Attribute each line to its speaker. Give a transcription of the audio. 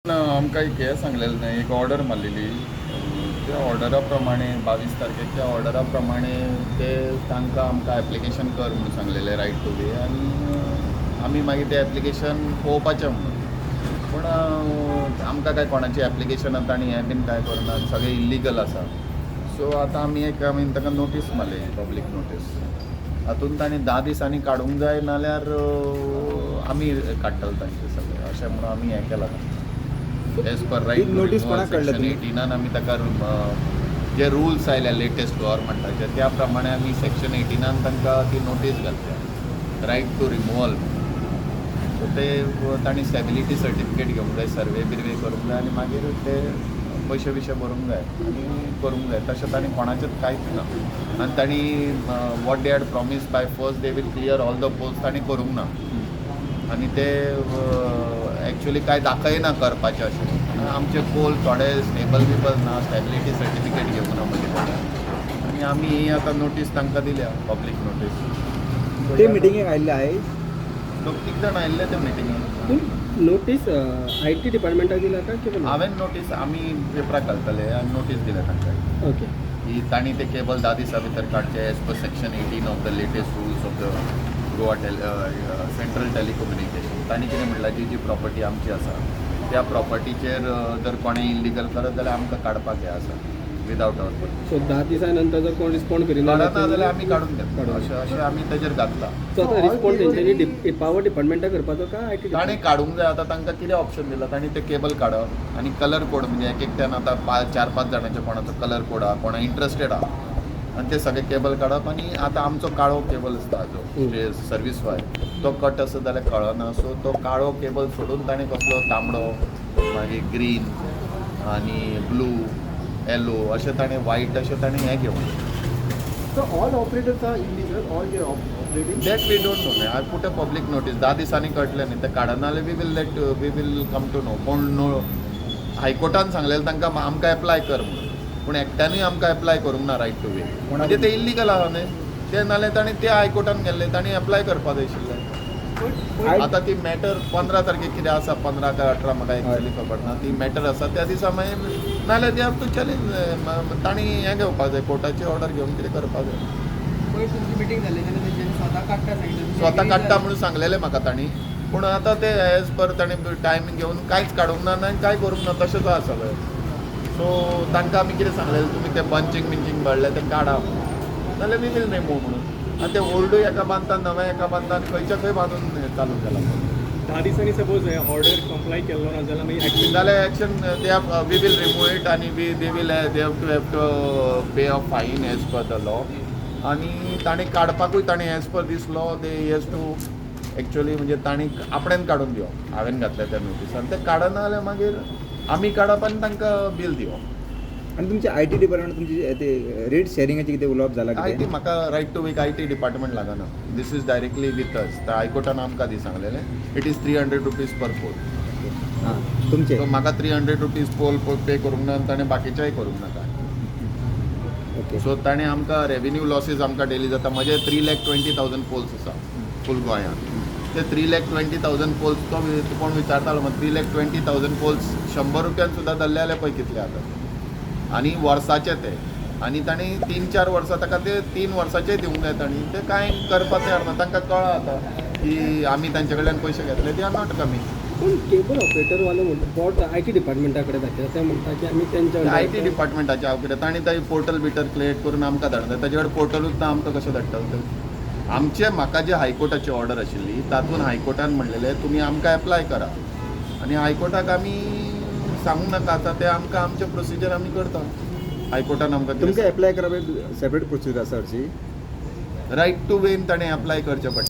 Speaker 1: आमकां एक हें सांगलेलें न्ही, एक ऑर्डर मारलेली. त्या ऑर्डरा प्रमाणे 22 तारखेच्या ऑर्डरा प्रमाणे ते तांकां आमकां एप्लिकेशन कर म्हणून सांगलेलें रायट टू वे. आनी आमी मागीर तें एप्लिकेशन पळोवपाचें म्हणून. पूण आमकां काय कोणाचें एप्लिकेशनां तांणी हें बीन कांय करना, सगळें इल्लिगल आसा. सो आतां आमी ताका नोटीस मारली, पब्लीक नोटीस. हातूंत तांणी 10 दिसांनी काडूंक जाय, नाल्यार आमी काडटले तांचे सगळें अशें म्हणून आमी हें केलां. एज पर रायट
Speaker 2: नोटीस कोणाक काडल्या
Speaker 1: सेक्शन 18 आमी ताका जे रुल्स आयल्या लेटेस्ट गव्हर्मेंटाचे त्या प्रमाणे आमी सेक्शन 18 तांकां ती नोटीस घातल्या रायट टू रिमुवल. सो ते तांणी स्टेबिलिटी सर्टिफिकेट घेवंक जाय, सर्वे बिर्वे करूंक जाय आनी मागीर ते पयशे बिशे भरूंक जाय आनी करूंक जाय. तशें तांणी कोणाचेंच कांयच ना. आनी तांणी what they had promise by first they will clear all the poles तांणी करूंक ना. आनी ते एक्चुअली कांय दाखयना करपाचें अशें. आमचे पोल थोडे स्टेबल ना, स्टेबिलिटी सर्टिफिकेट घेवंक ना म्हणजे. आनी आमी ही आतां नोटीस तांकां दिल्या, पब्लीक नोटीस.
Speaker 2: ते मिटिंगेक आयिल्ले आयज
Speaker 1: दोग तीग जाण आयिल्ले ते मिटिंगेक.
Speaker 3: नोटीस IT डिपार्टमेंटाक दिला का किंवा
Speaker 1: हांवें नोटीस आमी पेपराक घालतले आनी नोटीस दिल्या तांकां
Speaker 3: ओके
Speaker 1: की तांणी ते केबल 10 दिसां भितर काडचे as per section 18 of the latest rules of the Goa central telecommunication. तांणी कितें म्हणलां जी प्रॉपर्टी आमची आसा त्या प्रॉपर्टीचेर जर कोणें इल्लिगल करत जाल्यार आमकां काडपाक हें आसा विदावट अवर परमिशन.
Speaker 3: सो 10 दिसां नंतर जर कोण रिस्पॉन्ड करिना
Speaker 1: काडना जाल्यार आमी काडून घेतलो अशें आमी तेजेर घातला.
Speaker 3: सो आतां रिस्पॉन्ड तेंच्यांनी पावर डिपार्टमेंटाक करपाचो का IT
Speaker 1: ताणें काडूंक जाय. आतां तांकां कितें ऑप्शन दिला, तांणी ते केबल काडप आनी कलर कोड म्हणजे एक एकट्यान आतां 4-5 जाणांचे कोणाचो कलर कोड आहा, कोणा इंट्रस्टेड आहा आनी ते सगळे केबल काडप. आनी आतां आमचो काळो केबल आसता जो सर्वीस वाय तो कट आसा जाल्यार कळना. सो तो काळो केबल सोडून ताणें कसलो तांबडो मागीर ग्रीन आनी ब्लू येलो अशें ताणें व्हायट अशें ताणें हें घेवंक.
Speaker 2: So all operators are illegal, all they are operating.
Speaker 1: That we don't know. I put a public notice 10 दिसांनी कळटलें न्ही. ते काडना जाल्यार we will come to know. कोण नो हायकोर्टान सांगलेलें तांकां आमकां एप्लाय कर म्हणून. पूण एकट्यानूय आमकां एप्लाय करूंक ना रायट टू वे. म्हणजे ते इल्लिगल आहा न्ही ते. नाल्यार ताणें ते हायकोर्टान गेल्ले ताणें एप्लाय करपा जाय आशिल्लें. आतां ती मॅटर 15 तारखेक कितें आसा 15 काय 18 म्हाका एक्चुअली खबर ना. ती मॅटर आसा त्या दिसा मागीर नाल्यार दे हॅव टू चॅलेंज. तांणी हें घेवपाक जाय, कोर्टाची ऑर्डर घेवन कितें करपाक जाय.
Speaker 4: तुमची मिटींग जाली जाल्यार तेंच्यांनी स्वता काडटा सांगितलें.
Speaker 1: स्वता काडटा म्हणून सांगलेलें म्हाका तांणी. पूण आतां ते एज पर ताणें टायम घेवन कांयच काडूंक ना आनी कांय करूंक ना तशेंच आसा सगळें. सो तांकां आमी कितें सांगलेलें तुमी तें बंचींग भरलें तें काडा नाल्यार वी वील रिमूव म्हणून. आनी ते ओल्डूय एका बांदतात नवें एका बांदतात खंयच्या खंय बांदून चालू केलां.
Speaker 3: 10 दिसांनी सपोज ऑर्डर कंप्लाय केलो ना जाल्यार मागीर एक्शन
Speaker 1: जाल्यार एक्शन दे वी वील रिमूव इट आनी दे हॅव टू पे अ फायन एज पर द लॉ. आनी ताणें काडपाकूय ताणें as per this law they has to actually म्हणजे ताणें आपणेन काडून दिवप. हांवें घातल्या त्या नोटीसान ते काडना जाल्यार मागीर आमी काडप आनी तांकां बील दिवप.
Speaker 2: आणि तुमचे IT डिपार्टमेंट तुमचे ते रेट शेअरिंगाचे कितें उलोवप जाला
Speaker 1: IT म्हाका right to week IT department लागना. This is directly with us. त्या हायकोर्टान आमकां दी सांगलेलें it is 300 rupees per poll.
Speaker 2: हां तुमचे
Speaker 1: सो म्हाका 300 रुपीज पोल पे करूंक ना आनी ताणें बाकीचेंय करूंक नाका.
Speaker 2: ओके.
Speaker 1: सो ताणें आमकां रेवेन्यू लॉसीस आमकां डेली जाता. म्हजे 3,20,000 पोल्स आसा फूल गोंयांत. ते 3,20,000 पोल्स तो कोण विचारतालो 3,20,000 पोल्स 100 रुपयान सुद्दां धरले जाल्यार पळय कितले आतां. आनी वर्साचे ते. आनी तांणी 3-4 वर्सां ताका ते 3 वर्साचे दिवंक जाय. तांणी ते कांय करपाक तयार ना. तांकां कळ्ळां आतां की आमी तांचे कडल्यान पयशे घेतले दे आर नॉट कमींग.
Speaker 3: पूण केबल ऑपरेटर वालो म्हणटा बोर्ड IT डिपार्टमेंटा कडेन दाखयता ते म्हणटा की आमी तेंच्या
Speaker 1: IT डिपार्टमेंटाचे हांव कितें तांणी ते पोर्टल बिटर क्रिएट करून आमकां धाडले. ताचे कडेन पोर्टलूच ना आमकां कशें धाडटले ते. आमचे म्हाका जे हायकोर्टाची ऑर्डर आशिल्ली तातूंत हायकोर्टान म्हणलेलें तुमी आमकां एप्लाय करा. आनी हायकोर्टाक आमी सांगूंक नाका. आतां ते आमकां आमचे प्रोसिजर आमी करता. हायकोर्टान आमकां
Speaker 2: तुमकां एप्लाय करप सेपरेट प्रोसिजर आसा हरशी.
Speaker 1: रायट टू वेन ताणें एप्लाय करचें पडटा.